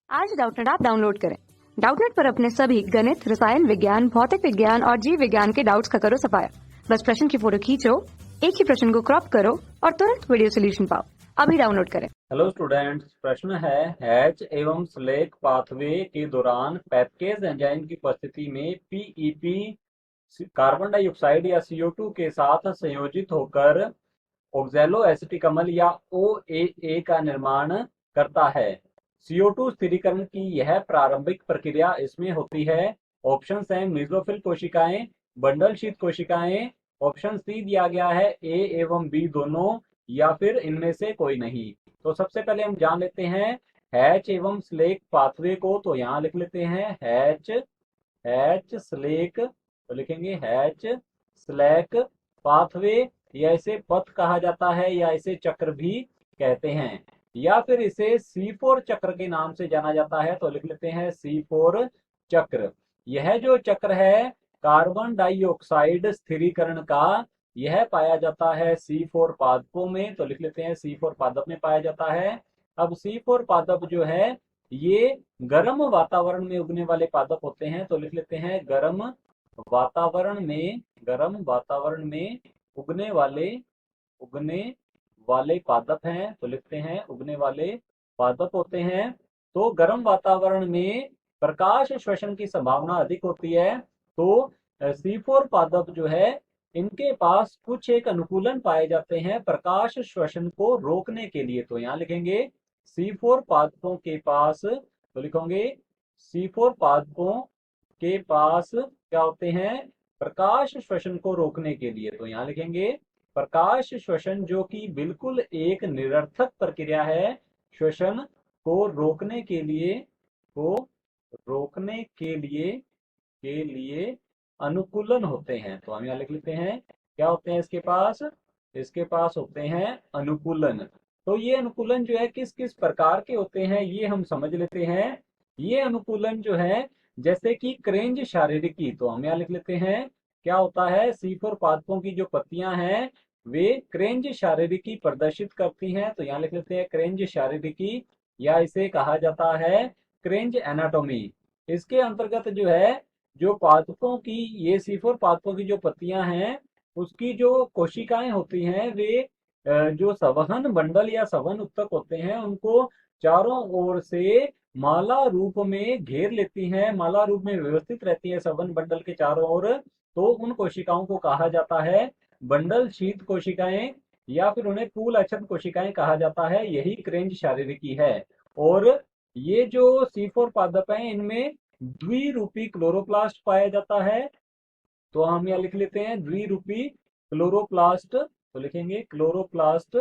आज Doubtnut app download करें। Doubtnut पर अपने सभी गणित, रसायन विज्ञान, भौतिक विज्ञान और जीव विज्ञान के डाउट्स का करो सफाया। बस प्रश्न की फोटो खींचो, एक ही प्रश्न को क्रॉप करो और तुरंत वीडियो सोल्यूशन पाओ। अभी डाउनलोड करें। हेलो स्टूडेंट्स, प्रश्न है हैच एवं स्लेक पाथवे के दौरान पैपकेज एंजाइम की उपस्थिति में पीईपी कार्बन डाइऑक्साइड या CO2 के साथ संयोजित होकर ऑक्सैलो एसिटिक या OAA का निर्माण करता है। CO2 स्थिरीकरण की यह प्रारंभिक प्रक्रिया इसमें होती है। ऑप्शंस हैं मेसोफिल कोशिकाएं, बंडल शीत कोशिकाएं। ऑप्शन सी दिया गया है ए एवं बी दोनों, या फिर इनमें से कोई नहीं। तो सबसे पहले हम जान लेते हैं हैच एवं स्लेक पाथवे को। तो यहाँ लिख लेते हैं हैच हैच स्लेक, तो लिखेंगे हैच स्लैक पाथवे, या इसे पथ कहा जाता है या इसे चक्र भी कहते हैं, या फिर इसे C4 चक्र के नाम से जाना जाता है। तो लिख लेते हैं C4 चक्र। यह जो चक्र है कार्बन डाइऑक्साइड स्थिरीकरण का, यह पाया जाता है C4 पादपों में। तो लिख लेते हैं C4 पादप में पाया जाता है। अब C4 पादप जो है ये गर्म वातावरण में उगने वाले पादप होते हैं। तो लिख लेते हैं गर्म वातावरण में उगने वाले पादप हैं। तो लिखते हैं उगने वाले पादप होते हैं। तो गर्म वातावरण में प्रकाश श्वसन की संभावना अधिक होती है। तो C4 पादप जो है इनके पास कुछ एक अनुकूलन पाए जाते हैं प्रकाश श्वसन को रोकने के लिए। तो यहाँ लिखेंगे C4 पादपों के पास, तो लिखोगे C4 पादपों के पास क्या होते हैं, प्रकाश श्वसन को रोकने के लिए। तो यहाँ लिखेंगे प्रकाश श्वसन, जो कि बिल्कुल एक निरर्थक प्रक्रिया है। श्वसन को रोकने के लिए अनुकूलन होते हैं। तो हम यहाँ लिख लेते हैं क्या होते हैं इसके पास होते हैं अनुकूलन। तो ये अनुकूलन जो है किस किस प्रकार के होते हैं ये हम समझ लेते हैं। ये अनुकूलन जो है जैसे कि क्रेंज शारीरिकी, तो हम यहाँ लिख लेते हैं क्या होता है, C4 पादपों की जो पत्तियां हैं वे क्रेंज शारीरिकी प्रदर्शित करती हैं। तो यहाँ लिख लेते हैं क्रेंज शारीरिकी, या इसे कहा जाता है क्रेंज एनाटॉमी। इसके अंतर्गत जो है जो पादपों की, ये C4 पादपों की जो पत्तियां हैं उसकी जो कोशिकाएं होती हैं वे जो संवहन मंडल या संवहन उत्तक होते हैं उनको चारों ओर से माला रूप में घेर लेती हैं, माला रूप में व्यवस्थित रहती है संवहन मंडल के चारों ओर। तो उन कोशिकाओं को कहा जाता है बंडल शीत कोशिकाएं, या फिर उन्हें पूल अक्षत कोशिकाएं कहा जाता है। यही क्रेंज शारीरिकी है। और ये जो C4 पादप हैं इनमें द्विरूपी क्लोरोप्लास्ट पाया जाता है। तो हम यहाँ लिख लेते हैं द्विरूपी क्लोरोप्लास्ट, तो लिखेंगे क्लोरोप्लास्ट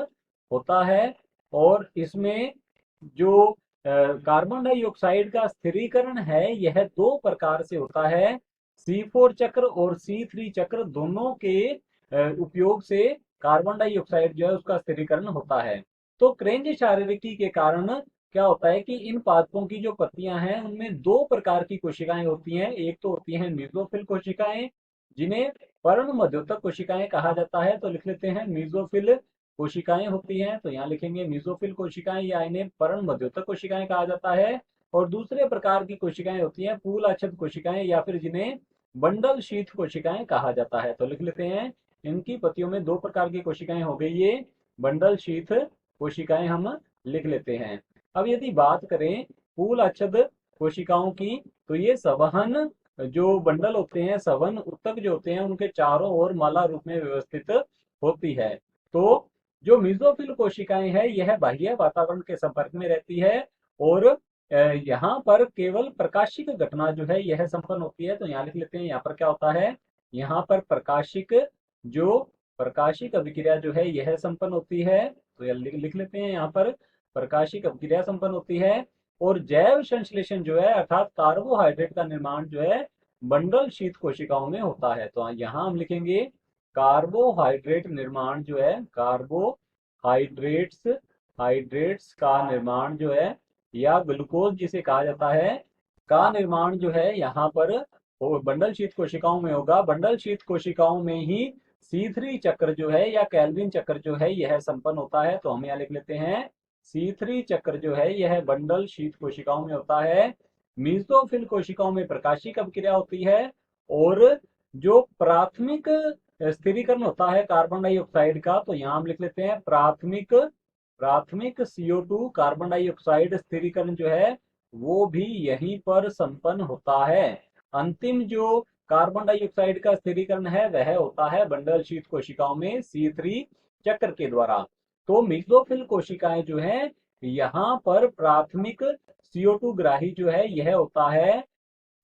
होता है। और इसमें जो कार्बन डाइऑक्साइड का स्थिरीकरण है यह दो प्रकार से होता है। C4 चक्र और C3 चक्र दोनों के उपयोग से कार्बन डाइऑक्साइड जो है उसका स्थिरीकरण होता है। तो क्रेंज शारीरिकी के कारण क्या होता है कि इन पादपों की जो पत्तियां हैं उनमें दो प्रकार की कोशिकाएं होती हैं। एक तो होती हैं मीजोफिल कोशिकाएं, जिन्हें पर्ण मध्योतक कोशिकाएं कहा जाता है। तो लिख लेते हैं मीजोफिल कोशिकाएं होती हैं। तो यहाँ लिखेंगे मीजोफिल कोशिकाएं, या इन्हें पर्ण मध्योतक कोशिकाएं कहा जाता है। और दूसरे प्रकार की कोशिकाएं होती हैं पूल अक्षत कोशिकाएं, या फिर जिन्हें बंडल शीथ कोशिकाएं कहा जाता है। तो लिख लेते हैं इनकी पत्तियों में दो प्रकार की कोशिकाएं हो गई, ये बंडल शीथ कोशिकाएं हम लिख लेते हैं। अब यदि बात करें पूल अक्षत कोशिकाओं की, तो ये संवहन जो बंडल होते हैं, संवहन उत्तक जो होते हैं उनके चारों ओर माला रूप में व्यवस्थित होती है। तो जो मीजोफिल कोशिकाएं हैं यह बाह्य वातावरण के संपर्क में रहती है, और यहाँ पर केवल प्रकाशिक घटना जो है यह संपन्न होती है। तो यहाँ लिख लेते हैं यहाँ पर क्या होता है, यहाँ पर प्रकाशिक अभिक्रिया जो है यह संपन्न होती है। तो लिख लेते हैं यहाँ पर प्रकाशिक अभिक्रिया संपन्न होती है। और जैव संश्लेषण जो है अर्थात कार्बोहाइड्रेट का निर्माण जो है बंडल शीत कोशिकाओं में होता है। तो यहाँ हम लिखेंगे कार्बोहाइड्रेट निर्माण जो है, हाइड्रेट्स का निर्माण जो है, या ग्लूकोज जिसे कहा जाता है, का निर्माण जो है यहाँ पर बंडल शीत कोशिकाओं में होगा। बंडल शीत कोशिकाओं में ही C3 चक्र जो है या कैल्विन चक्र जो है यह संपन्न होता है। तो हम यहाँ लिख लेते हैं C3 चक्र जो है यह बंडल शीत कोशिकाओं में होता है। मीजोफिल कोशिकाओं में प्रकाशिक अभिक्रिया होती है और जो प्राथमिक स्थिरीकरण होता है कार्बन डाइऑक्साइड का, तो यहाँ हम लिख लेते हैं प्राथमिक CO2 कार्बन डाइऑक्साइड स्थिरीकरण जो है वो भी यहीं पर संपन्न होता है। अंतिम जो कार्बन डाइऑक्साइड का स्थिरीकरण है वह होता है बंडल शीत कोशिकाओं में C3 चक्र के द्वारा। तो मेसोफिल कोशिकाएं जो है यहाँ पर प्राथमिक CO2 ग्राही जो है यह होता है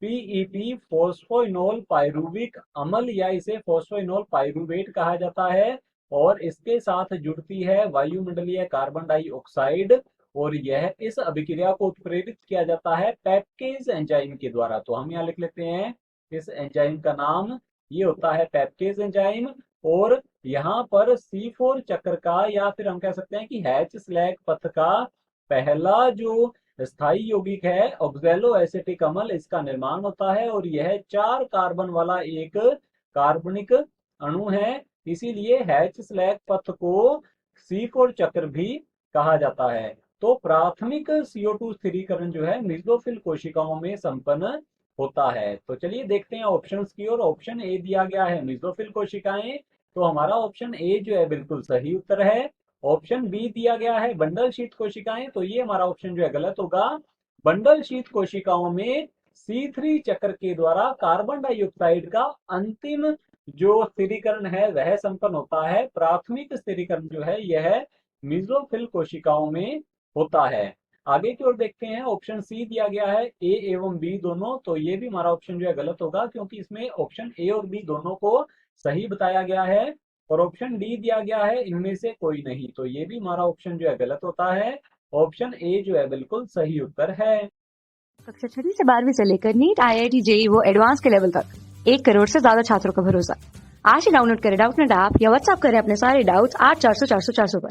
PEP फॉस्फोइनोल पाइरूविक अम्ल या इसे फॉस्फोइनोल पाइरूवेट कहा जाता है और इसके साथ जुड़ती है वायुमंडलीय कार्बन डाइऑक्साइड और यह इस अभिक्रिया को उत्प्रेरित किया जाता है पेप्केज एंजाइम के द्वारा। तो हम यहाँ लिख लेते हैं इस एंजाइम का नाम ये होता है पेप्केज एंजाइम और यहाँ पर C4 चक्र का या फिर हम कह सकते हैं कि हैच स्लैग पथ का पहला जो स्थायी यौगिक है ऑक्सैलो एसिटिक अम्ल, इसका निर्माण होता है और यह 4 कार्बन वाला एक कार्बनिक अणु है, इसीलिए हैच स्लैग पथ को C4 चक्र भी कहा जाता है। तो प्राथमिक CO2 स्थिरीकरण जो है मेसोफिल कोशिकाओं में संपन्न होता है। तो चलिए देखते हैं ऑप्शंस की ओर। ऑप्शन ए दिया गया है मेसोफिल कोशिकाएं, तो हमारा ऑप्शन ए जो है बिल्कुल सही उत्तर है। ऑप्शन बी दिया गया है बंडल शीत कोशिकाएं, तो ये हमारा ऑप्शन जो है गलत होगा। बंडल शीत कोशिकाओं में C3 चक्र के द्वारा कार्बन डाइऑक्साइड का अंतिम जो स्थिरीकरण है वह संपन्न होता है। प्राथमिक स्थिरीकरण जो है यह मेसोफिल कोशिकाओं में होता है। आगे की ओर देखते हैं। ऑप्शन सी दिया गया है ए एवं बी दोनों, तो ये भी हमारा ऑप्शन जो है गलत होगा क्योंकि इसमें ऑप्शन ए और बी दोनों को सही बताया गया है और ऑप्शन डी दिया गया है इनमें से कोई नहीं, तो ये भी हमारा ऑप्शन जो है गलत होता है। ऑप्शन ए जो है बिल्कुल सही उत्तर है। कक्षा 6वीं से 12वीं से लेकर नीट, IIT, JEE वो एडवांस के लेवल तक 1 करोड़ से ज्यादा छात्रों का भरोसा। आज ही डाउनलोड करें डाउटनेट ऐप या व्हाट्सएप करें अपने सारे डाउट्स 8400 400 400 पर।